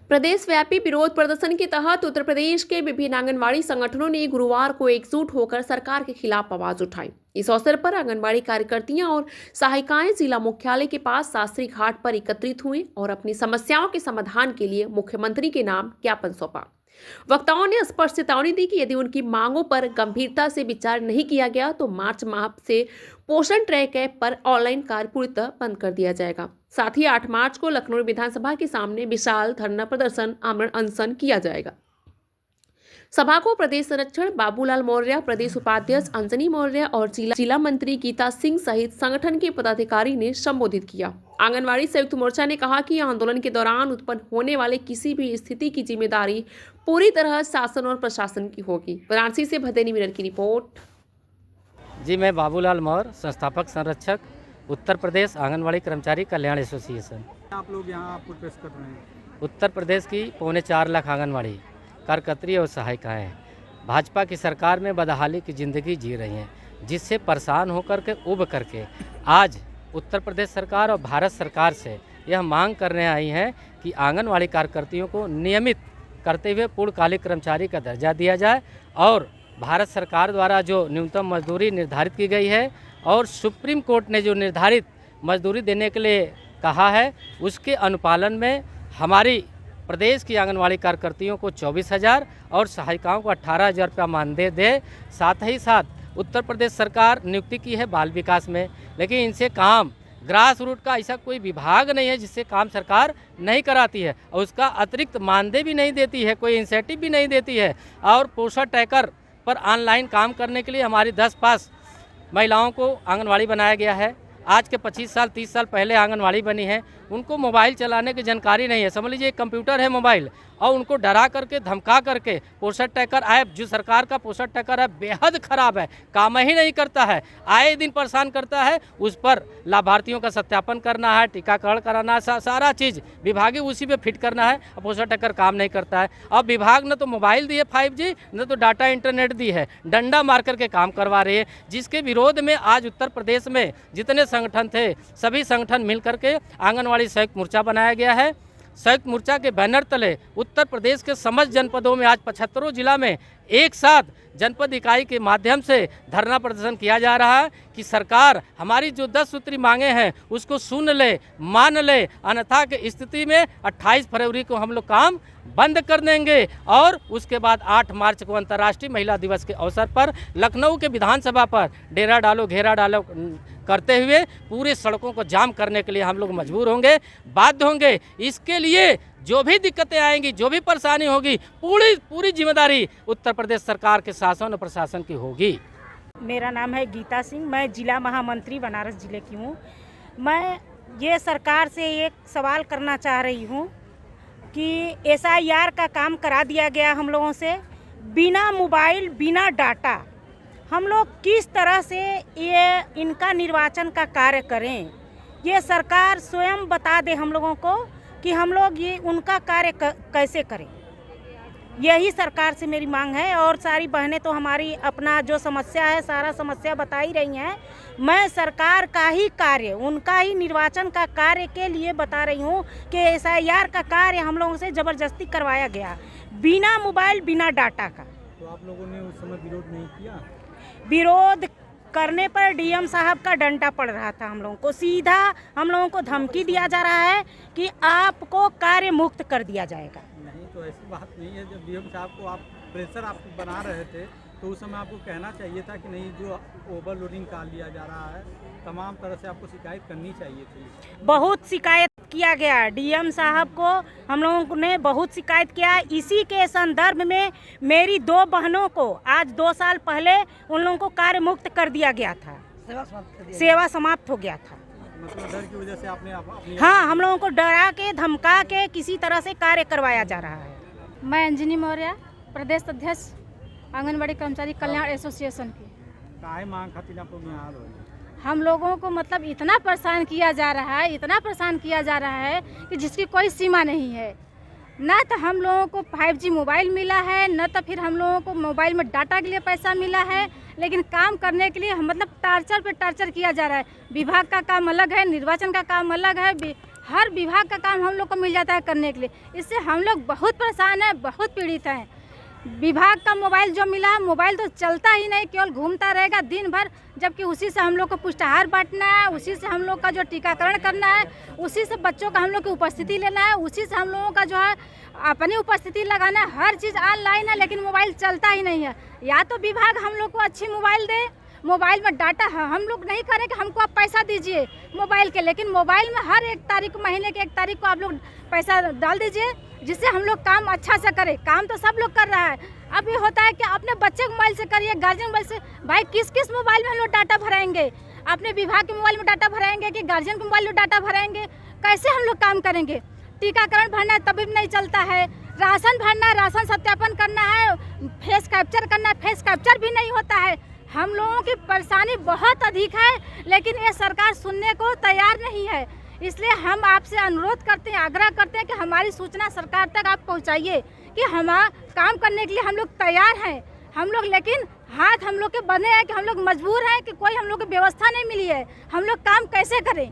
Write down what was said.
प्रदेश व्यापी विरोध प्रदर्शन के तहत उत्तर प्रदेश के विभिन्न आंगनबाड़ी संगठनों ने गुरुवार को एकजुट होकर सरकार के खिलाफ आवाज उठाई। इस अवसर पर आंगनबाड़ी कार्यकर्तियां और सहायिकाएं जिला मुख्यालय के पास शास्त्री घाट पर एकत्रित हुए और अपनी समस्याओं के समाधान के लिए मुख्यमंत्री के नाम ज्ञापन सौंपा। वक्ताओं ने स्पष्ट चेतावनी दी कि यदि उनकी मांगों पर गंभीरता से विचार नहीं किया गया तो मार्च माह से पोषण ट्रैक ऐप पर ऑनलाइन कार्य पूर्णतः बंद कर दिया जाएगा। साथ ही 8 मार्च को लखनऊ विधानसभा के सामने विशाल धरना प्रदर्शन आमरण अनशन किया जाएगा। सभा को प्रदेश संरक्षण बाबूलाल मौर्य, प्रदेश उपाध्यक्ष अंजनी मौर्य और जिला मंत्री गीता सिंह सहित संगठन के पदाधिकारी ने संबोधित किया। आंगनबाड़ी संयुक्त मोर्चा ने कहा कि आंदोलन के दौरान उत्पन्न होने वाले किसी भी स्थिति की जिम्मेदारी पूरी तरह शासन और प्रशासन की होगी। वाराणसी से भदेनी मिरर की रिपोर्ट। जी, मैं बाबूलाल मौर्य, संस्थापक संरक्षक, उत्तर प्रदेश आंगनबाड़ी कर्मचारी कल्याण एसोसिएशन। आप लोग यहाँ प्रोटेस्ट कर रहे हैं? उत्तर प्रदेश की 4.25 लाख आंगनबाड़ी कार्यकर्त्री और सहायिकाएँ भाजपा की सरकार में बदहाली की ज़िंदगी जी रही हैं, जिससे परेशान होकर के उब करके आज उत्तर प्रदेश सरकार और भारत सरकार से यह मांग करने आई हैं कि आंगनबाड़ी कार्यकर्तियों को नियमित करते हुए पूर्णकालिक कर्मचारी का दर्जा दिया जाए और भारत सरकार द्वारा जो न्यूनतम मजदूरी निर्धारित की गई है और सुप्रीम कोर्ट ने जो निर्धारित मजदूरी देने के लिए कहा है, उसके अनुपालन में हमारी प्रदेश की आंगनबाड़ी कार्यकर्तियों को 24,000 और सहायिकाओं को 18,000 रुपया मानदेय दे। साथ ही साथ उत्तर प्रदेश सरकार नियुक्ति की है बाल विकास में, लेकिन इनसे काम ग्रास रूट का ऐसा कोई विभाग नहीं है जिससे काम सरकार नहीं कराती है और उसका अतिरिक्त मानदेय भी नहीं देती है, कोई इंसेंटिव भी नहीं देती है। और पोषण ट्रैकर पर ऑनलाइन काम करने के लिए हमारी 10 पास महिलाओं को आंगनबाड़ी बनाया गया है। आज के 25 साल 30 साल पहले आंगनबाड़ी बनी है, उनको मोबाइल चलाने की जानकारी नहीं है। समझ लीजिए एक कंप्यूटर है मोबाइल, और उनको डरा करके धमका करके पोषण ट्रैकर ऐप, जो सरकार का पोषण ट्रैकर ऐप बेहद ख़राब है, काम ही नहीं करता है, आए दिन परेशान करता है। उस पर लाभार्थियों का सत्यापन करना है, टीकाकरण कराना है, सारा चीज़ विभागीय उसी पे फिट करना है। पोषण ट्रैकर काम नहीं करता है। अब विभाग ने तो मोबाइल दी है 5G, न तो डाटा इंटरनेट दी है, डंडा मार करके काम करवा रही है, जिसके विरोध में आज उत्तर प्रदेश में जितने संगठन थे सभी संगठन मिल करके आंगनबाड़ी संयुक्त मोर्चा बनाया गया है। संयुक्त मोर्चा के बैनर तले उत्तर प्रदेश के समस्त जनपदों में आज 75 जिला में एक साथ जनपद इकाई के माध्यम से धरना प्रदर्शन किया जा रहा है कि सरकार हमारी जो 10 सूत्री मांगे हैं उसको सुन ले, मान ले, अन्यथा की स्थिति में 28 फरवरी को हम लोग काम बंद कर देंगे। और उसके बाद 8 मार्च को अंतर्राष्ट्रीय महिला दिवस के अवसर पर लखनऊ के विधानसभा पर डेरा डालो घेरा डालो करते हुए पूरे सड़कों को जाम करने के लिए हम लोग मजबूर होंगे, बाध्य होंगे। इसके लिए जो भी दिक्कतें आएंगी, जो भी परेशानी होगी, पूरी जिम्मेदारी उत्तर प्रदेश सरकार के शासन और प्रशासन की होगी। मेरा नाम है गीता सिंह, मैं जिला महामंत्री बनारस जिले की हूँ। मैं ये सरकार से एक सवाल करना चाह रही हूँ कि SIR का काम करा दिया गया हम लोगों से, बिना मोबाइल बिना डाटा हम लोग किस तरह से ये इनका निर्वाचन का कार्य करें। ये सरकार स्वयं बता दे हम लोगों को कि हम लोग ये उनका कार्य कैसे करें। यही सरकार से मेरी मांग है। और सारी बहनें तो हमारी अपना जो समस्या है सारा समस्या बता ही रही हैं। मैं सरकार का ही कार्य, उनका ही निर्वाचन का कार्य के लिए बता रही हूँ कि SIR का कार्य हम लोगों से ज़बरदस्ती करवाया गया, बिना मोबाइल बिना डाटा का। तो आप लोगों ने उस समय विरोध नहीं किया? विरोध करने पर DM साहब का डंडा पड़ रहा था। हम लोगों को सीधा हम लोगों को धमकी दिया जा रहा है कि आपको कार्य मुक्त कर दिया जाएगा। नहीं, तो ऐसी बात नहीं है। जब DM साहब को आप प्रेशर आपको बना रहे थे तो उस समय आपको कहना चाहिए था कि नहीं, जो ओवरलोडिंग कर लिया जा रहा है, तमाम तरह से आपको शिकायत करनी चाहिए थी। बहुत शिकायत किया गया DM साहब को, हम लोगों ने बहुत शिकायत किया। इसी के संदर्भ में मेरी 2 बहनों को आज 2 साल पहले उन लोगों को कार्य मुक्त कर दिया गया था, सेवा समाप्त हो गया था। मतलब डर की वजह से आपने अपनी हाँ, हम लोगों को डरा के धमका के किसी तरह से कार्य करवाया जा रहा है। मैं अंजनी मौर्य, प्रदेश अध्यक्ष आंगनबाड़ी कर्मचारी कल्याण एसोसिएशन की। काहे मांग खातिर आप लोग यहाँ हो? हम लोगों को मतलब इतना परेशान किया जा रहा है, इतना परेशान किया जा रहा है कि जिसकी कोई सीमा नहीं है। ना तो हम लोगों को 5G मोबाइल मिला है, न तो फिर हम लोगों को मोबाइल में डाटा के लिए पैसा मिला है, लेकिन काम करने के लिए मतलब टार्चर पे टार्चर किया जा रहा है। विभाग का काम अलग है, निर्वाचन का काम अलग है, हर विभाग का काम हम लोग को मिल जाता है करने के लिए। इससे हम लोग बहुत परेशान हैं, बहुत पीड़ित हैं। विभाग का मोबाइल जो मिला है, मोबाइल तो चलता ही नहीं, केवल घूमता रहेगा दिन भर, जबकि उसी से हम लोग को पुष्टाहार बांटना है, उसी से हम लोग का जो टीकाकरण करना है, उसी से बच्चों का हम लोग की उपस्थिति लेना है, उसी से हम लोगों का जो है अपनी उपस्थिति लगाना है। हर चीज़ ऑनलाइन है, लेकिन मोबाइल चलता ही नहीं है। या तो विभाग हम लोग को अच्छी मोबाइल दे, मोबाइल में डाटा हम लोग नहीं करें कि हमको आप पैसा दीजिए मोबाइल के, लेकिन मोबाइल में हर 1 तारीख को, महीने के 1 तारीख को आप लोग पैसा डाल दीजिए, जिससे हम लोग काम अच्छा से करें। काम तो सब लोग कर रहा है। अब ये होता है कि अपने बच्चे के मोबाइल से करिए, गार्जियन मोबाइल से। भाई किस किस मोबाइल में हम लोग डाटा भराएंगे? अपने विभाग के मोबाइल में डाटा भराएंगे कि गार्जियन के मोबाइल में डाटा भराएंगे? कैसे हम लोग काम करेंगे? टीकाकरण भरना है तभी भी नहीं चलता है, राशन भरना है, राशन सत्यापन करना है, फेस कैप्चर करना है, फेस कैप्चर भी नहीं होता है। हम लोगों की परेशानी बहुत अधिक है, लेकिन ये सरकार सुनने को तैयार नहीं है। इसलिए हम आपसे अनुरोध करते हैं, आग्रह करते हैं कि हमारी सूचना सरकार तक आप पहुंचाइए कि हम काम करने के लिए हम लोग तैयार हैं। हम लोग, लेकिन हाथ हम लोग के बंधे हैं कि हम लोग मजबूर हैं कि कोई हम लोग को व्यवस्था नहीं मिली है। हम लोग काम कैसे करें?